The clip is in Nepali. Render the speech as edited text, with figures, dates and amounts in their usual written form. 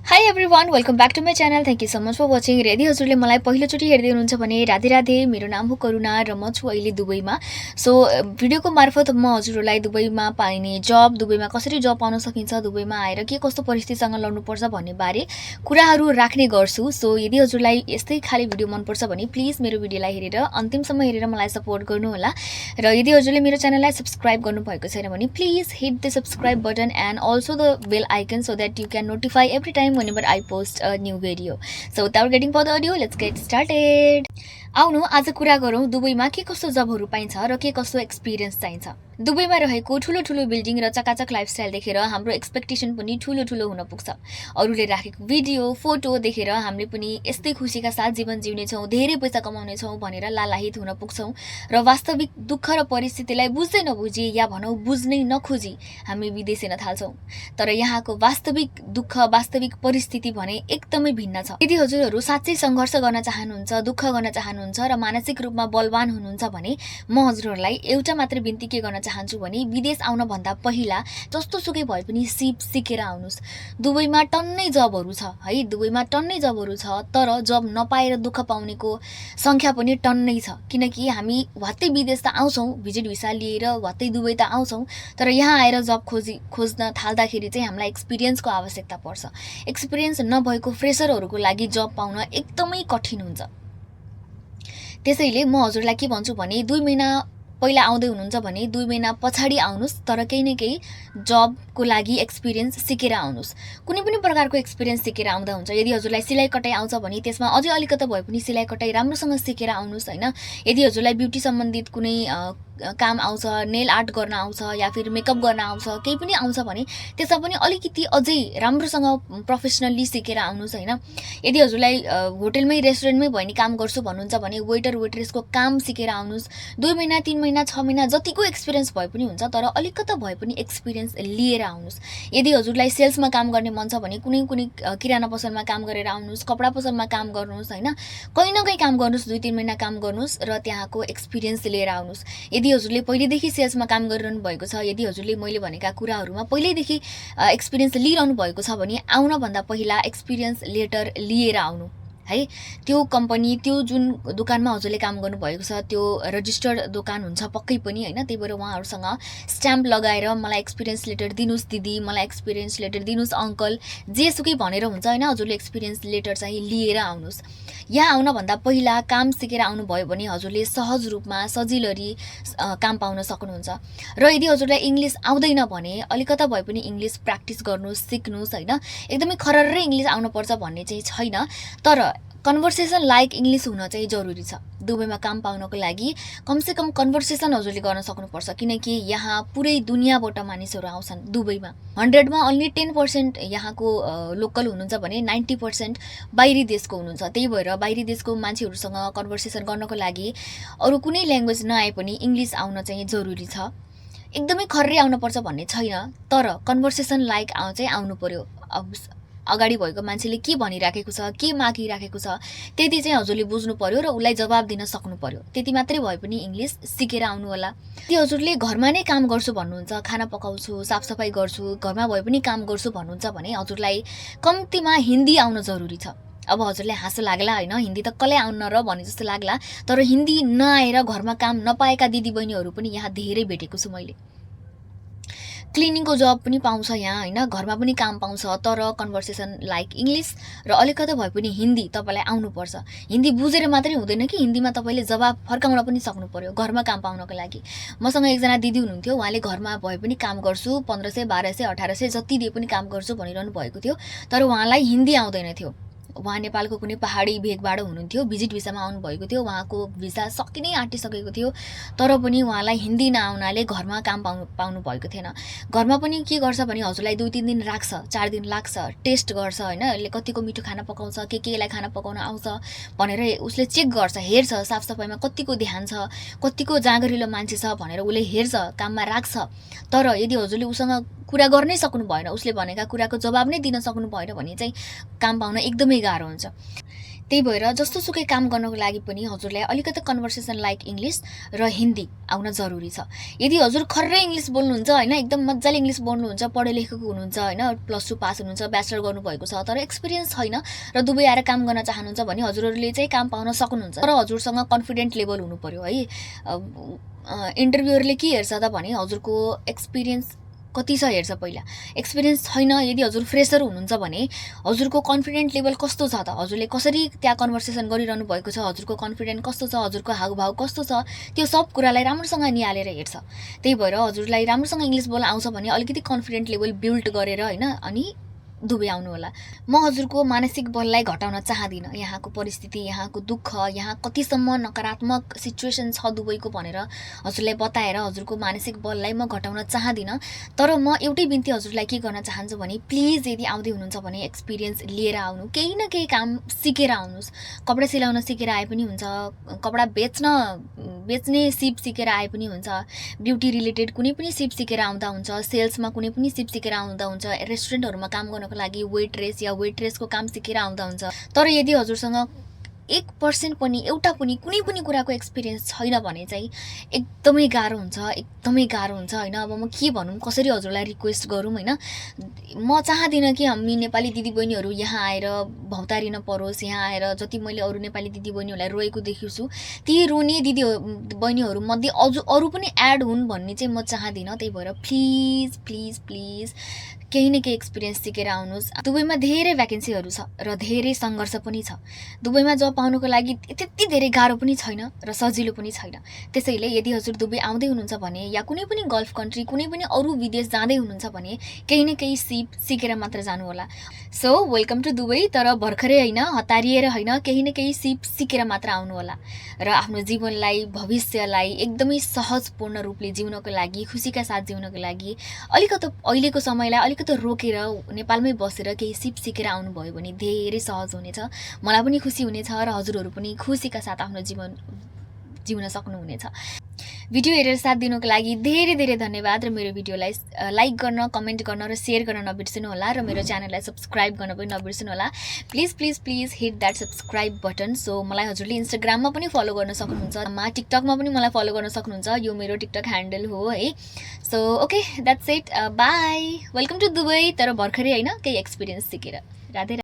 High everyone welcome back to my channel thank you so much for watching. यदि हजुरले मलाई पहिलोचोटि हेर्दै हुनुहुन्छ भने राधे राधे, मेरो नाम हो करुणा र म छु अहिले दुबईमा। सो भिडियोको मार्फत म हजुरहरूलाई दुबईमा पाइने जब, दुबईमा कसरी जब पाउन सकिन्छ, दुबईमा आएर के कस्तो परिस्थितिसँग लड्नुपर्छ भन्ने बारे कुराहरू राख्ने गर्छु। सो यदि हजुरलाई यस्तै खाले भिडियो मनपर्छ भने प्लिज मेरो भिडियोलाई हेरेर अन्तिमसम्म हेरेर मलाई सपोर्ट गर्नुहोला। र यदि हजुरले मेरो च्यानललाई सब्सक्राइब गर्नुभएको छैन भने please hit the subscribe button and also the bell icon so that you can notify every time whenever I post a new video. So without getting further ado, let's get started. आउनु आज कुरा गरौँ दुबईमा के कस्तो जबहरू पाइन्छ र के कस्तो एक्सपिरियन्स चाहिन्छ। दुबईमा रहेको ठुलो ठुलो बिल्डिङ र चकाचक लाइफस्टाइल देखेर हाम्रो एक्सपेक्टेसन पनि ठुलो ठुलो हुन पुग्छ। अरूले राखेको भिडियो फोटो देखेर हामीले पनि यस्तै खुसीका साथ जीवन जिउनेछौँ, धेरै पैसा कमाउनेछौँ भनेर लालाहित हुन पुग्छौँ र वास्तविक दुःख र परिस्थितिलाई बुझ्दै नबुझी या भनौँ बुझ्नै नखोजी हामी विदेशिन थाल्छौँ। तर यहाँको वास्तविक दुःख, वास्तविक परिस्थिति भने एकदमै भिन्न छ। यदि हजुरहरू साँच्चै सङ्घर्ष गर्न चाहनुहुन्छ, दुःख गर्न चाहनुहुन्छ र मानसिक रूपमा बलवान हुनुहुन्छ भने म हजुरहरूलाई एउटा मात्र बिन्ती के गर्न चाहन्छु भने विदेश आउन भन्दा पहिला जस्तो सुकै भए पनि सिकेर आउनुस्। दुबईमा टन्नै जबहरू छ है, दुबईमा टन्नै जबहरू छ, तर जब नपाएर दुःख पाउनेको संख्या पनि टन्नै छ। किनकि हामी वात्तै विदेश त आउँछौँ, भिजिट भिसा लिएर वात्तै दुबई त आउँछौँ, तर यहाँ आएर जब खोज्न थाल्दाखेरि चाहिँ हामीलाई एक्सपिरियन्सको आवश्यकता पर्छ। एक्सपिरियन्स नभएको फ्रेसरहरूको लागि जब पाउन एकदमै कठिन हुन्छ। त्यसैले म हजुरलाई के भन्छु भने 2 महिना पहिला आउँदै हुनुहुन्छ भने 2 महिना पछाडि आउनुस्, तर केही न केही जबको लागि एक्सपिरियन्स सिकेर आउनुस्। कुनै पनि प्रकारको एक्सपिरियन्स सिकेर आउँदा हुन्छ। यदि हजुरलाई सिलाइ कटाइ आउँछ भने त्यसमा अझै अलिकति भए पनि सिलाइ कटाइ राम्रोसँग सिकेर आउनुस् हैन। यदि हजुरलाई ब्युटी सम्बन्धित कुनै काम आउँछ, नेल आर्ट गर्न आउँछ या फिर मेकअप गर्न आउँछ, केही पनि आउँछ भने त्यसमा पनि अलिकति अझै राम्रोसँग प्रोफेसनल्ली सिकेर आउनुस् हैन। यदि हजुरलाई होटलमै रेस्टुरेन्टमै भयो नि काम गर्छु भन्नुहुन्छ भने वेटर वेट्रेसको काम सिकेर आउनुस्। 2 महिना 3 महिना 6 महिना जतिको एक्सपिरियन्स भए पनि हुन्छ, तर अलिकति भए पनि एक्सपिरियन्स लिएर आउनुस्। यदि हजुरलाई सेल्समा काम गर्ने मन छ भने कुनै किराना पसलमा काम गरेर आउनुस्, कपडा पसलमा काम गर्नुस् हैन। कहीँ न कहीँ काम गर्नुस्, 2-3 महिना काम गर्नुस् र त्यहाँको एक्सपिरियन्स लिएर आउनुस्। यदि हजुरले पहिलेदेखि सेल्समा काम गरिरहनु भएको छ, यदि हजुरले मैले भनेका कुराहरूमा पहिल्यैदेखि एक्सपिरियन्स लिइरहनु भएको छ भने आउन भन्दा पहिला एक्सपिरियन्स लेटर लिएर आउनु है। त्यो कम्पनी, त्यो जुन दोकानमा हजुरले काम गर्नुभएको छ त्यो रजिस्टर्ड दोकान हुन्छ पक्कै पनि हैन। त्यही भएर उहाँहरूसँग स्ट्याम्प लगाएर मलाई एक्सपिरियन्स लेटर दिनुस् दिदी, मलाई एक्सपिरियन्स लेटर दिनुस् अङ्कल, जेसुकै भनेर हुन्छ हैन। हजुरले एक्सपिरियन्स लेटर चाहिँ लिएर आउनुस्। यहाँ आउन भन्दा पहिला काम सिकेर आउनुभयो भने हजुरले सहज रूपमा सजिलरी काम पाउन सक्नुहुन्छ। र यदि हजुरलाई इङ्ग्लिस आउँदैन भने अलिकता भए पनि इङ्ग्लिस प्र्याक्टिस गर्नुस्, सिक्नुस् हैन। एकदमै खरर्रै इङ्ग्लिस आउनुपर्छ भन्ने चाहिँ छैन, तर कन्भर्सेसन लाइक इङ्ग्लिस हुन चाहिँ जरुरी छ। दुबईमा काम पाउनको लागि कमसेकम कन्भर्सेसन हजुरले गर्न सक्नुपर्छ। किनकि यहाँ पुरै दुनियाँबाट मानिसहरू आउँछन् दुबईमा। 100 मा ओन्ली 10% यहाँको लोकल हुनुहुन्छ भने 90% बाहिरी देशको हुनुहुन्छ। त्यही भएर बाहिरी देशको मान्छेहरूसँग कन्भर्सेसन गर्नको लागि अरू कुनै ल्याङ्ग्वेज नआए पनि इङ्ग्लिस आउन चाहिँ जरुरी छ। एकदमै खर्रै आउनुपर्छ भन्ने छैन, तर कन्भर्सेसन लाइक चाहिँ आउनु पर्यो। अगाडि भएको मान्छेले के भनिराखेको छ, के मागिराखेको छ, त्यति चाहिँ हजुरले बुझ्नु पर्यो र उसलाई जवाब दिन सक्नु पर्यो। त्यति मात्रै भए पनि इङ्ग्लिस सिकेर आउनु होला। यदि हजुरले घरमा नै काम गर्छु भन्नुहुन्छ, खाना पकाउँछु, साफसफाइ गर्छु, घरमा भए पनि काम गर्छु भन्नुहुन्छ भने हजुरलाई कम्तीमा हिन्दी आउन जरुरी छ। अब हजुरलाई हाँसो लाग्ला हैन, हिन्दी त कसलाई आउन र भने जस्तो लाग्ला, तर हिन्दी नआएर घरमा काम नपाएका दिदीबहिनीहरू पनि यहाँ धेरै भेटेको छु मैले। क्लिनिङको जब पनि पाउँछ यहाँ हैन, घरमा पनि काम पाउँछ, तर कन्भर्सेसन लाइक इङ्ग्लिस र अलिकति भए पनि हिन्दी तपाईलाई आउनुपर्छ। हिन्दी बुझेर मात्रै हुँदैन कि हिन्दीमा तपाईले जवाब फर्काउन पनि सक्नु पर्यो घरमा काम पाउनको लागि। मसँग एकजना दिदी हुनुहुन्थ्यो, उहाँले घरमा भए पनि काम गर्छु, 1500 1200 1800 जति दिए पनि काम गर्छु भनिरहनु भएको थियो, तर उहाँलाई हिन्दी आउँदैन थियो। उहाँ नेपालको कुनै पहाडी भेगबाट हुनुहुन्थ्यो, भिजिट भिसामा आउनुभएको थियो, उहाँको भिसा सकिनै आँटिसकेको थियो, तर पनि उहाँलाई हिन्दी नआउनाले घरमा काम पाउनु भएको थिएन। घरमा पनि के गर्छ भने हजुरलाई 2-3 दिन राख्छ, 4 दिन लाग्छ, टेस्ट गर्छ हैन। यसले कतिको मिठो खाना पकाउँछ, केलाई खाना पकाउन आउँछ भनेर उसले चेक गर्छ, हेर्छ साफसफाइमा कतिको ध्यान छ, कतिको जाँगरिलो मान्छे छ भनेर उसले हेर्छ, काममा राख्छ। तर यदि हजुरले उसँग कुरा गर्नै सक्नु भएन, उसले भनेका कुराको जवाब नै दिन सक्नु भएन भने चाहिँ काम पाउन एकदमै गाह्रो हुन्छ। त्यही भएर जस्तोसुकै काम गर्नको लागि पनि हजुरलाई अलिकति कन्भर्सेसन लाइक इङ्ग्लिस र हिन्दी आउन जरुरी छ। यदि हजुर खर्रै इङ्ग्लिस बोल्नुहुन्छ होइन, एकदम मजाले इङ्ग्लिस बोल्नुहुन्छ, पढे लेखेको हुनुहुन्छ होइन, +2 पास हुनुहुन्छ, ब्याचलर गर्नुभएको छ, तर एक्सपिरियन्स छैन र दुबई आएर काम गर्न चाहनुहुन्छ भने हजुरहरूले चाहिँ काम पाउन सक्नुहुन्छ। तर हजुरसँग कन्फिडेन्ट लेभल हुनु पर्यो है। इन्टरभ्युअरले के हेर्छ त भने हजुरको एक्सपिरियन्स कति छ हेर्छ पहिला। एक्सपिरियन्स छैन, यदि हजुर फ्रेसर हुनुहुन्छ भने हजुरको कन्फिडेन्ट लेभल कस्तो छ त, हजुरले कसरी त्यहाँ कन्भर्सेसन गरिरहनु भएको छ, हजुरको कन्फिडेन्ट कस्तो छ, हजुरको हावभाव कस्तो छ, त्यो सब कुरालाई राम्रोसँग निहालेर हेर्छ। त्यही भएर हजुरलाई राम्रोसँग इङ्ग्लिस बोल्न आउँछ भने अलिकति कन्फिडेन्ट लेभल बिल्ड गरेर होइन अनि दुबई आउनु होला। म हजुरको मानसिक बललाई घटाउन चाहदिनँ। यहाँको परिस्थिति, यहाँको दुःख, यहाँ कतिसम्म नकारात्मक सिचुएसन छ दुबईको भनेर हजुरलाई बताएर हजुरको मानसिक बललाई म घटाउन चाहदिनँ। तर म एउटै बिन्ती हजुरलाई के गर्न चाहन्छु भने प्लिज यदि आउँदै हुनुहुन्छ भने एक्सपिरियन्स लिएर आउनु, केही न केही काम सिकेर आउनुहोस्। कपडा सिलाउन सिकेर आए पनि हुन्छ, कपडा बेच्ने सिप सिकेर आए पनि हुन्छ, ब्युटी रिलेटेड कुनै पनि सिप सिकेर आउँदा हुन्छ, सेल्समा कुनै पनि सिप सिकेर आउँदा हुन्छ, रेस्टुरेन्टहरूमा काम गर्नको लागि वेट्रेस या वेट्रेसको काम सिकेर आउँदा हुन्छ। तर यदि हजुरसँग 1% पनि एउटा पनि कुनै पनि कुराको एक्सपिरियन्स छैन भने चाहिँ एकदमै गाह्रो हुन्छ, एकदमै गाह्रो हुन्छ होइन। अब म के भनौँ, कसरी हजुरलाई रिक्वेस्ट गरौँ होइन। म चाहदिनँ कि हामी नेपाली दिदीबहिनीहरू यहाँ आएर भौतारिन परोस्। यहाँ आएर जति मैले अरू नेपाली दिदीबहिनीहरूलाई रोएको देखेको छु, ती रोने बहिनीहरूमध्ये अरू पनि एड हुन् भन्ने चाहिँ म चाहदिनँ। त्यही भएर प्लिज प्लिज प्लिज केही न केही एक्सपिरियन्स सिकेर आउनुहोस्। दुबईमा धेरै भ्याकेन्सीहरू छ र धेरै सङ्घर्ष पनि छ। दुबईमा जब पाउनुको लागि त्यति धेरै गाह्रो पनि छैन र सजिलो पनि छैन। त्यसैले यदि हजुर दुबई आउँदै हुनुहुन्छ भने या कुनै पनि गल्फ कन्ट्री, कुनै पनि अरू विदेश जाँदै हुनुहुन्छ भने केही न केही सिकेर मात्र जानु होला। So welcome to Dubai. तर भर्खरै होइन, हतारिएर होइन, केही न केही सिकेर मात्र आउनु होला र आफ्नो जीवनलाई, भविष्यलाई एकदमै सहजपूर्ण रूपले जिउनको लागि, खुसीका साथ जिउनको लागि अलिकति अहिलेको समयलाई अलिकति रोकेर नेपालमै बसेर केही सिकेर आउनुभयो भने धेरै सहज हुनेछ। मलाई पनि खुसी हुनेछ र हजुरहरू पनि खुसीका साथ आफ्नो जीवन जिउन सक्नुहुनेछ। भिडियो हेरेर साथ दिनुको लागि धेरै धेरै धन्यवाद र मेरो भिडियोलाई लाइक गर्न, कमेन्ट गर्न र सेयर गर्न नबिर्सनु होला र मेरो च्यानललाई सब्सक्राइब गर्न पनि नबिर्सनु होला। Please please please hit that subscribe button. So मलाई हजुरले इन्स्टाग्राममा पनि फलो गर्न सक्नुहुन्छ, टिकटकमा पनि मलाई फलो गर्न सक्नुहुन्छ। यो मेरो टिकटक ह्यान्डल हो है। So okay, that's it, bye. Welcome to Dubai. तर भर्खरै होइन, केही एक्सपिरियन्स सिकेर। राधे।